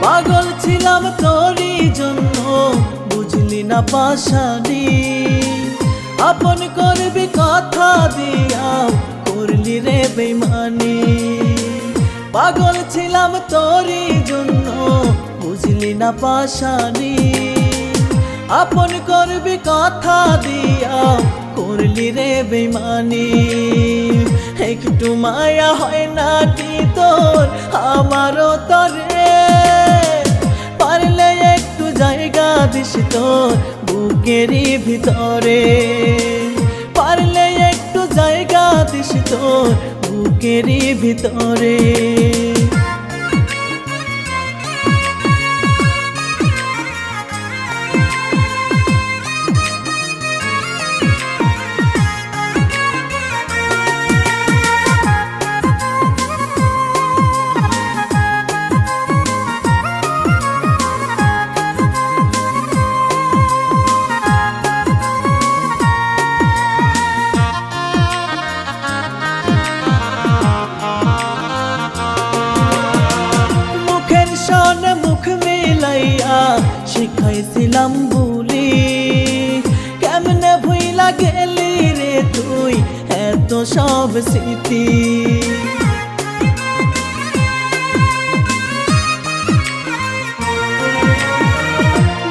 পাগল ছিলাম তোরই জন্য, বুঝলি না পাশানি। আপন করবি কথা দিয়া, করলি রে বেইমানি। পাগল ছিলাম তোরই জন্য, বুঝলি না পাশানি। আপন করবি কথা দিয়া, করলি রে বেইমানি। একটু মায়া হয় না কি তোর আমারও তরে, পারলে একটু জায়গা দিস তোর বুকেরই ভিতরে। পারলে একটু জায়গা দিস তোর বুকেরই ভিতরে। মুখ মিলাইয়া শিখাইছিলাম বুলি, কেমনে ভুইলা গেলি রে তুই এত সব স্মৃতি।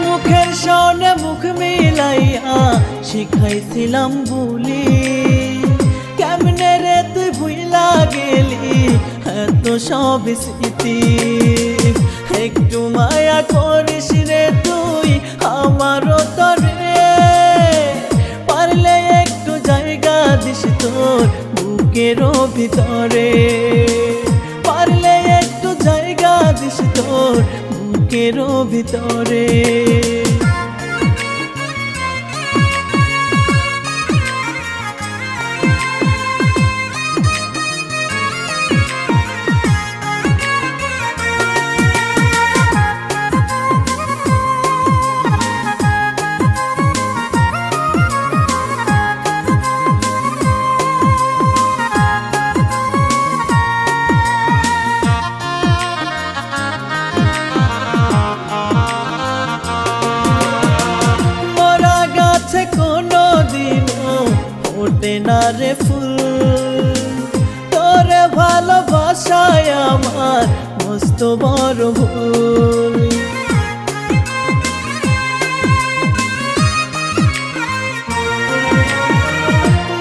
মুখের সনে মুখ মিলাইয়া শিখাইছিলাম বুলি, কেমনে রে তুই ভুইলা গেলি এত সব স্মৃতি। একটু মায়া করিস রে তুই আমারও তরে, পারলে একটু জায়গা দিস তোর বুকেরও ভিতরে। পারলে একটু জায়গা দিস তোর বুকেরও ভিতরে। কোনো দিনও ওঠে না রে ফুল, তোরে ভালোবাসায় আমার মস্ত বড় ভুল।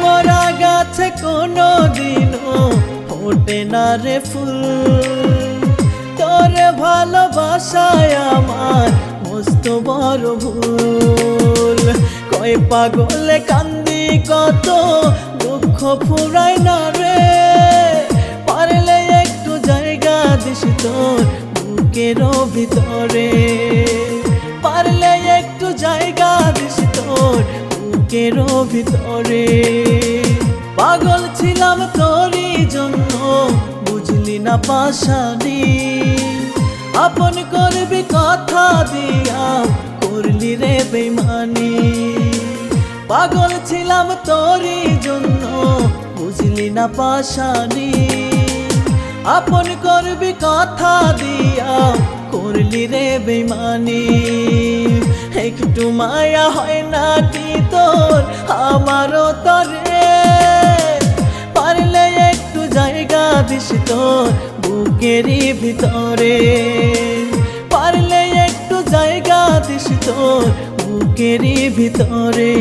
মরা গাছে কোনো দিনও ওঠে না রে ফুল, তোরে ভালোবাসায় আমার মস্ত বড় ভুল। কয় পাগলে কান্দি কত দুঃখ ফুরায় না রে, পারলে একটু জায়গা দিস তোর বুকেরও ভিতরে। পারলে একটু জায়গা দিস তোর বুকেরও ভিতরে। পাগল ছিলাম তোরই জন্য, বুঝলি না পাশানি। আপন করবি কথা দিয়া, করলি রে বেইমানি। পাগল ছিলাম তোরই জন্য, বুঝলি না পাশানি। আপন করবি কথা দিয়া, করলি রে বেইমানি। একটু মায়া হয় না কি তোর আমারও তরে, পারলে একটু জায়গা দিস তোর বুকেরই ভিতরে। পারলে একটু জায়গা দিস তোর বুকেরই ভিতরে।